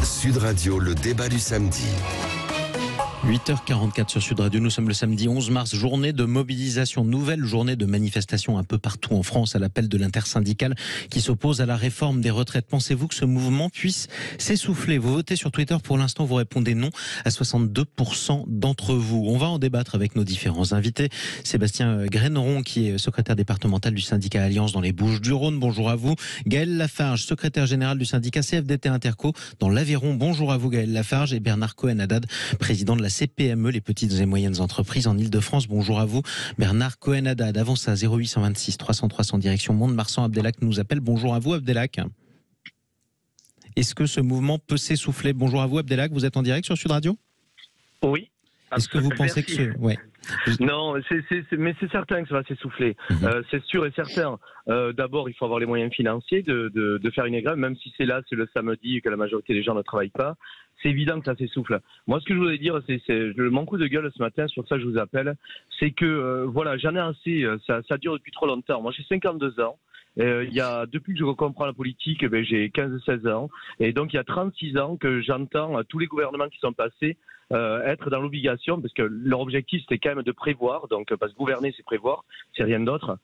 Sud Radio, le débat du samedi. 8h44 sur Sud Radio, nous sommes le samedi 11 mars, journée de mobilisation, nouvelle journée de manifestation un peu partout en France à l'appel de l'intersyndicale qui s'oppose à la réforme des retraites. Pensez-vous que ce mouvement puisse s'essouffler? Vous votez sur Twitter, pour l'instant vous répondez non à 62% d'entre vous. On va en débattre avec nos différents invités. Sébastien Graineron qui est secrétaire départemental du syndicat Alliance dans les Bouches-du-Rhône, bonjour à vous. Gaël Lafarge, secrétaire général du syndicat CFDT Interco dans l'Aveyron, bonjour à vous Gaël Lafarge. Et Bernard Cohen-Haddad, président de la CPME, les petites et moyennes entreprises en Ile-de-France. Bonjour à vous. Bernard Cohen-Haddad, avance à 0826 300 300 direction Mont-de-Marsan. Abdelhak nous appelle. Bonjour à vous Abdelhak. Est-ce que ce mouvement peut s'essouffler? Bonjour à vous Abdelhak, vous êtes en direct sur Sud Radio? Oui. Est-ce que vous pensez Merci. que... Ouais. Non, mais c'est certain que ça va s'essouffler. C'est sûr et certain. D'abord, il faut avoir les moyens financiers de faire une grève, même si c'est le samedi et que la majorité des gens ne travaillent pas. C'est évident que ça s'essouffle. Moi, ce que je voulais dire, mon coup de gueule ce matin, sur ça je vous appelle, c'est que voilà, j'en ai assez. Ça dure depuis trop longtemps. Moi, j'ai 52 ans. Depuis que je comprends la politique, j'ai 15-16 ans. Et donc, il y a 36 ans que j'entends tous les gouvernements qui sont passés être dans l'obligation, parce que leur objectif c'était quand même de prévoir, donc parce que gouverner c'est prévoir, c'est rien d'autre.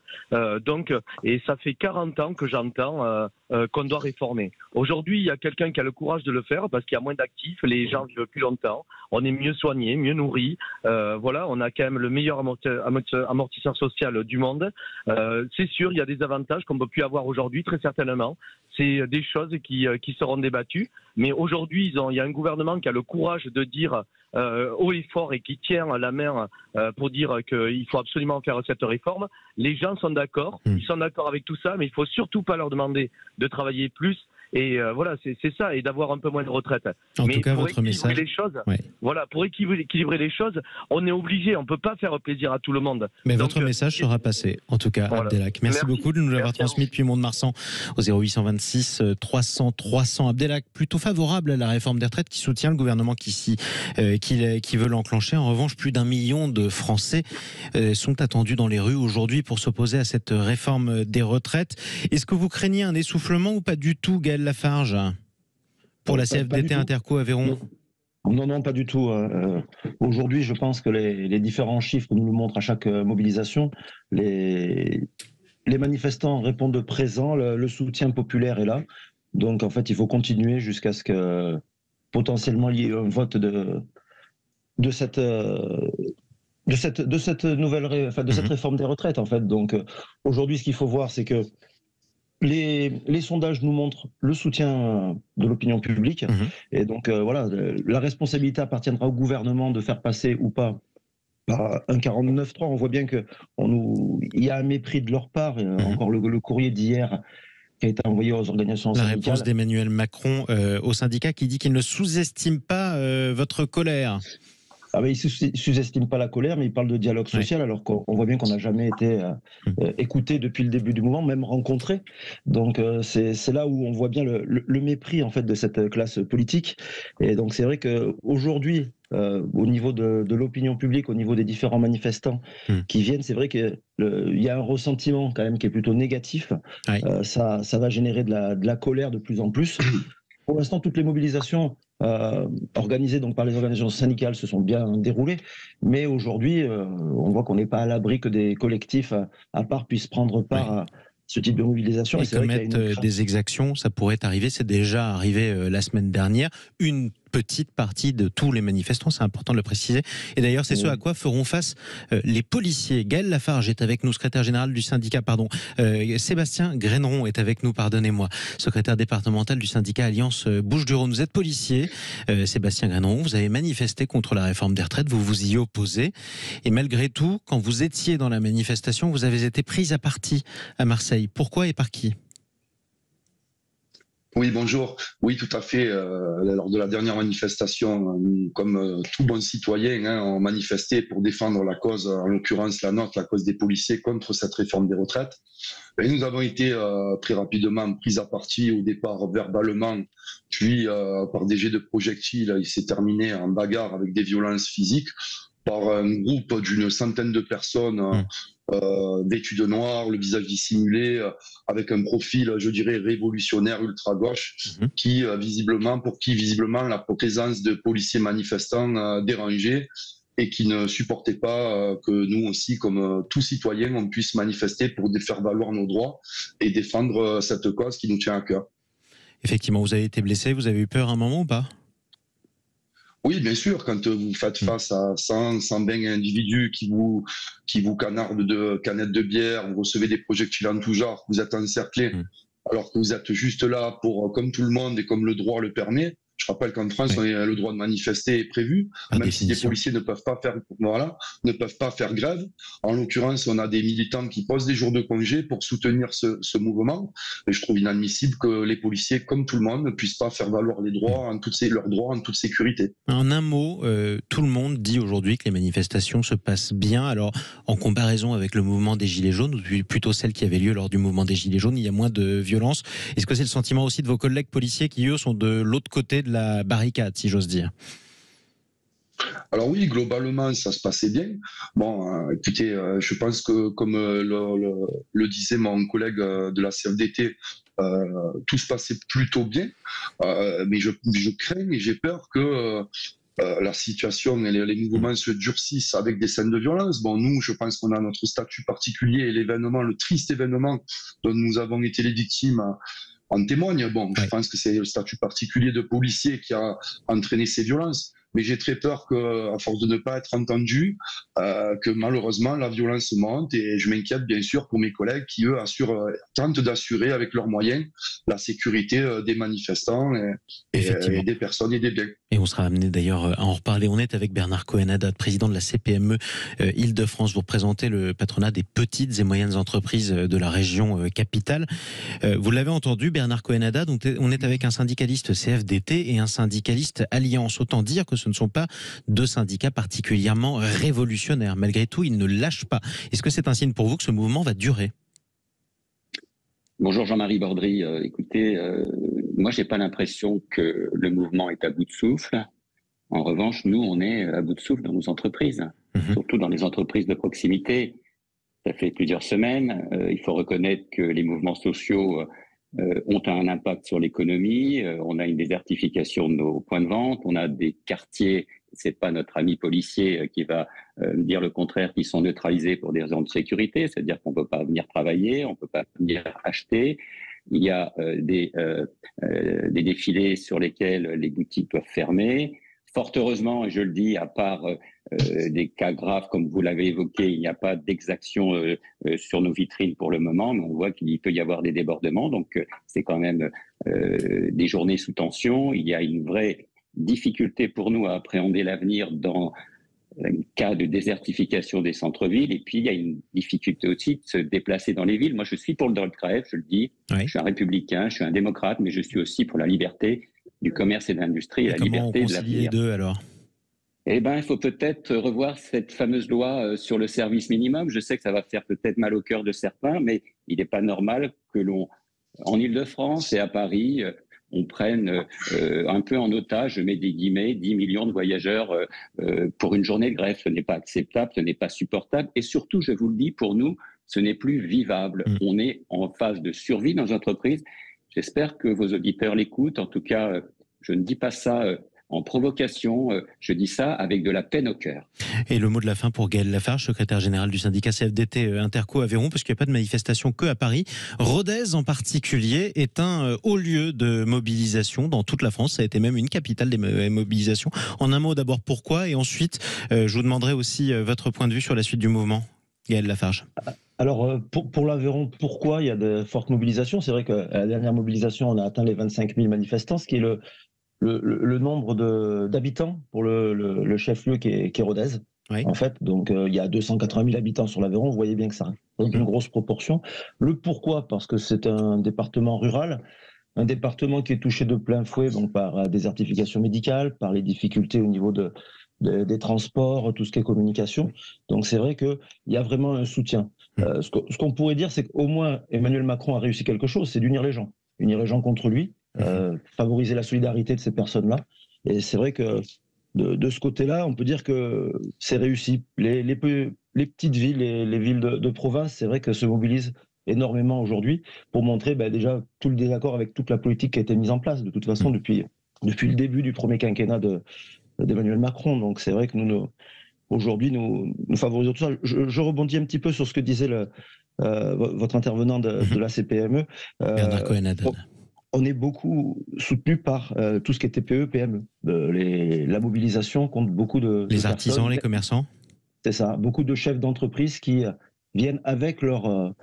Et ça fait 40 ans que j'entends qu'on doit réformer. Aujourd'hui, il y a quelqu'un qui a le courage de le faire parce qu'il y a moins d'actifs, les gens vivent plus longtemps, on est mieux soignés, mieux nourris. Voilà, on a quand même le meilleur amortisseur social du monde. C'est sûr, il y a des avantages qu'on ne peut plus avoir aujourd'hui, très certainement. C'est des choses qui seront débattues. Mais aujourd'hui, il y a un gouvernement qui a le courage de dire haut et fort et qui tient la main pour dire qu'il faut absolument faire cette réforme. Les gens sont d'accord, ils sont d'accord avec tout ça, mais il ne faut surtout pas leur demander de travailler plus. Et voilà, c'est ça, et d'avoir un peu moins de retraite. En Mais tout cas, pour votre équilibrer message... les choses, Ouais. voilà, pour équilibrer les choses, on est obligé, on ne peut pas faire plaisir à tout le monde. Mais Donc, votre message sera passé, en tout cas, voilà. Abdelhak. Merci beaucoup de nous l'avoir transmis depuis Mont-de-Marsan au 0826 300 300. Abdelhak, plutôt favorable à la réforme des retraites, qui soutient le gouvernement qui veut l'enclencher. En revanche, plus d'1 million de Français sont attendus dans les rues aujourd'hui pour s'opposer à cette réforme des retraites. Est-ce que vous craignez un essoufflement ou pas du tout, Gaël Lafarge, pour la CFDT Interco Aveyron? Non, pas du tout. Aujourd'hui, je pense que les différents chiffres nous le montrent à chaque mobilisation. Les manifestants répondent présent, le soutien populaire est là. Donc, en fait, il faut continuer jusqu'à ce que potentiellement il y ait un vote de cette nouvelle, de cette réforme des retraites, en fait. Donc, aujourd'hui, ce qu'il faut voir, c'est que les sondages nous montrent le soutien de l'opinion publique. Et donc, voilà, la responsabilité appartiendra au gouvernement de faire passer ou pas un 49.3. On voit bien qu'il y a un mépris de leur part. Encore le courrier d'hier qui a été envoyé aux organisations syndicales. La réponse d'Emmanuel Macron au syndicat qui dit qu'il ne sous-estime pas votre colère. Ah ben, il ne sous-estime pas la colère, mais il parle de dialogue social, alors qu'on voit bien qu'on n'a jamais été écouté depuis le début du mouvement, même rencontré. Donc c'est là où on voit bien le mépris en fait de cette classe politique. Et donc c'est vrai qu'aujourd'hui, au niveau de l'opinion publique, au niveau des différents manifestants qui viennent, c'est vrai qu'il y a un ressentiment quand même qui est plutôt négatif. Ça va générer de la colère de plus en plus. Pour l'instant, toutes les mobilisations organisées donc par les organisations syndicales se sont bien déroulées, mais aujourd'hui, on voit qu'on n'est pas à l'abri que des collectifs à part puissent prendre part à ce type de mobilisation. Et commettre des exactions, ça pourrait arriver, c'est déjà arrivé la semaine dernière. Une petite partie de tous les manifestants, c'est important de le préciser. Et d'ailleurs, c'est ce à quoi feront face les policiers. Gaël Lafarge est avec nous, secrétaire général du syndicat, Sébastien Graineron est avec nous, pardonnez-moi, secrétaire départemental du syndicat Alliance Bouches-du-Rhône. Vous êtes policier, Sébastien Graineron, vous avez manifesté contre la réforme des retraites, vous vous y opposez. Et malgré tout, quand vous étiez dans la manifestation, vous avez été pris à partie à Marseille. Pourquoi et par qui ? Oui, bonjour. Oui, tout à fait. Lors de la dernière manifestation, comme tout bon citoyen, on manifestait pour défendre la cause, en l'occurrence la nôtre, la cause des policiers contre cette réforme des retraites. Et nous avons été très rapidement pris à partie, au départ verbalement, puis par des jets de projectiles. Il s'est terminé en bagarre avec des violences physiques. par un groupe d'une centaine de personnes vêtues de noir, le visage dissimulé, avec un profil, je dirais, révolutionnaire ultra-gauche, pour qui visiblement la présence de policiers manifestants dérangeait et qui ne supportaient pas que nous aussi, comme tout citoyen, on puisse manifester pour faire valoir nos droits et défendre cette cause qui nous tient à cœur. Effectivement, vous avez été blessé, vous avez eu peur à un moment ou pas ? Oui, bien sûr, quand vous faites face à 120 individus qui vous canardent de canettes de bière, vous recevez des projectiles en tout genre, vous êtes encerclés, alors que vous êtes juste là pour, comme tout le monde et comme le droit le permet. Je rappelle qu'en France, le droit de manifester est prévu, même si les policiers ne peuvent pas faire grève. En l'occurrence, on a des militants qui posent des jours de congé pour soutenir ce mouvement. Et je trouve inadmissible que les policiers, comme tout le monde, ne puissent pas faire valoir leurs droits en toute sécurité. En un mot, tout le monde dit aujourd'hui que les manifestations se passent bien. Alors, en comparaison avec le mouvement des Gilets jaunes, ou plutôt celle qui avait lieu lors du mouvement des Gilets jaunes, il y a moins de violence. Est-ce que c'est le sentiment aussi de vos collègues policiers qui, eux, sont de l'autre côté de la barricade, si j'ose dire? Alors oui, globalement, ça se passait bien. Bon, écoutez, je pense que, comme le disait mon collègue de la CFDT, tout se passait plutôt bien. Mais je crains et j'ai peur que la situation et les mouvements se durcissent avec des scènes de violence. Bon, nous, je pense qu'on a notre statut particulier et l'événement, le triste événement dont nous avons été les victimes, en témoigne. Bon, je pense que c'est le statut particulier de policier qui a entraîné ces violences. Mais j'ai très peur qu'à force de ne pas être entendu, que malheureusement la violence monte, et je m'inquiète bien sûr pour mes collègues qui, eux, tentent d'assurer avec leurs moyens la sécurité des manifestants et des personnes et des biens. Et on sera amené d'ailleurs à en reparler. On est avec Bernard Cohen-Haddad, président de la CPME Île-de-France. Vous représentez le patronat des petites et moyennes entreprises de la région capitale. Vous l'avez entendu, Bernard Cohen-Haddad, on est avec un syndicaliste CFDT et un syndicaliste Alliance. Autant dire que ce ne sont pas deux syndicats particulièrement révolutionnaires. Malgré tout, ils ne lâchent pas. Est-ce que c'est un signe pour vous que ce mouvement va durer ? Bonjour Jean-Marie Bordry. Écoutez, moi j'ai pas l'impression que le mouvement est à bout de souffle. En revanche, nous on est à bout de souffle dans nos entreprises, surtout dans les entreprises de proximité. Ça fait plusieurs semaines. Il faut reconnaître que les mouvements sociaux ont un impact sur l'économie. On a une désertification de nos points de vente. On a des quartiers, c'est pas notre ami policier qui va dire le contraire, qui sont neutralisés pour des raisons de sécurité, c'est-à-dire qu'on peut pas venir travailler, on peut pas venir acheter. Il y a des défilés sur lesquels les boutiques doivent fermer. Fort heureusement, et je le dis, à part des cas graves comme vous l'avez évoqué, il n'y a pas d'exaction sur nos vitrines pour le moment, mais on voit qu'il peut y avoir des débordements. Donc c'est quand même des journées sous tension. Il y a une vraie difficulté pour nous à appréhender l'avenir dans un cas de désertification des centres-villes. Et puis il y a une difficulté aussi de se déplacer dans les villes. Moi je suis pour le droit de grève, je le dis. Oui. Je suis un républicain, je suis un démocrate, mais je suis aussi pour la liberté du commerce et de l'industrie, et la liberté de l'avenir. Comment on concilie les deux alors ? Eh bien, il faut peut-être revoir cette fameuse loi sur le service minimum. Je sais que ça va faire peut-être mal au cœur de certains, mais il n'est pas normal que en Île-de-France et à Paris, on prenne un peu en otage, je mets des guillemets, 10 millions de voyageurs pour une journée de grève. Ce n'est pas acceptable, ce n'est pas supportable. Et surtout, je vous le dis, pour nous, ce n'est plus vivable. On est en phase de survie dans nos entreprises. J'espère que vos auditeurs l'écoutent. En tout cas, je ne dis pas ça en provocation, je dis ça avec de la peine au cœur. Et le mot de la fin pour Gaël Lafarge, secrétaire général du syndicat CFDT Interco Aveyron, parce qu'il n'y a pas de manifestation que à Paris. Rodez en particulier est un haut lieu de mobilisation dans toute la France. Ça a été même une capitale des mobilisations. En un mot d'abord, pourquoi ? Et ensuite, je vous demanderai aussi votre point de vue sur la suite du mouvement. Gaël Lafarge. Alors, pour l'Aveyron, pourquoi il y a de fortes mobilisations ? C'est vrai qu'à la dernière mobilisation, on a atteint les 25 000 manifestants, ce qui est le nombre d'habitants pour le chef-lieu qui est Rodez. Oui. En fait, donc il y a 280 000 habitants sur l'Aveyron, vous voyez bien que ça représente une grosse proportion. Le pourquoi ? Parce que c'est un département rural, un département qui est touché de plein fouet donc, par la désertification médicale, par les difficultés au niveau des transports, tout ce qui est communication. Donc c'est vrai qu'il y a vraiment un soutien. Ce qu'on pourrait dire, c'est qu'au moins Emmanuel Macron a réussi quelque chose, c'est d'unir les gens contre lui, favoriser la solidarité de ces personnes-là. Et c'est vrai que de ce côté-là, on peut dire que c'est réussi. Les petites villes, les villes de province, c'est vrai qu'elles se mobilisent énormément aujourd'hui pour montrer déjà tout le désaccord avec toute la politique qui a été mise en place, de toute façon, depuis le début du premier quinquennat d'Emmanuel Macron. Donc c'est vrai que aujourd'hui, nous favorisons tout ça. Je rebondis un petit peu sur ce que disait votre intervenant de la CPME. Bernard Cohen-Haddad. On est beaucoup soutenu par tout ce qui est TPE, PME. La mobilisation compte beaucoup de les artisans, personnes. Les commerçants. C'est ça. Beaucoup de chefs d'entreprise qui viennent avec leurs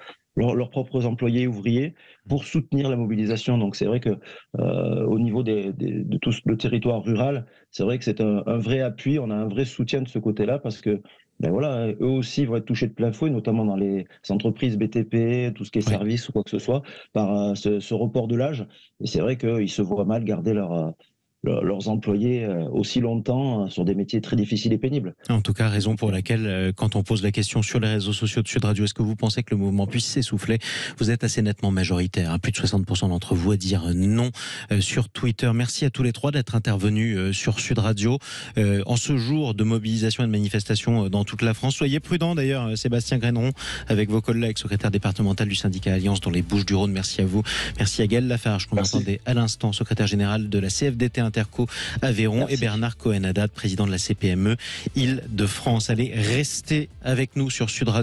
propres employés ouvriers pour soutenir la mobilisation. Donc c'est vrai que au niveau de tout le territoire rural, c'est vrai que c'est un vrai appui. On a un vrai soutien de ce côté-là parce que eux aussi vont être touchés de plein fouet, notamment dans les entreprises BTP, tout ce qui est service ou quoi que ce soit, par ce report de l'âge. Et c'est vrai qu'ils se voient mal garder leurs employés aussi longtemps sur des métiers très difficiles et pénibles. En tout cas, raison pour laquelle, quand on pose la question sur les réseaux sociaux de Sud Radio, est-ce que vous pensez que le mouvement puisse s'essouffler? Vous êtes assez nettement majoritaire, plus de 60% d'entre vous à dire non sur Twitter. Merci à tous les trois d'être intervenus sur Sud Radio en ce jour de mobilisation et de manifestation dans toute la France. Soyez prudents d'ailleurs, Sébastien Graineron, avec vos collègues, secrétaire départemental du syndicat Alliance dans les Bouches-du-Rhône. Merci à vous. Merci à Gaël Lafarge, qu'on entendait à l'instant, secrétaire général de la CFDT Interco Aveyron. Merci. Et Bernard Cohen-Haddad, président de la CPME Île-de-France. Allez, restez avec nous sur Sud Radio.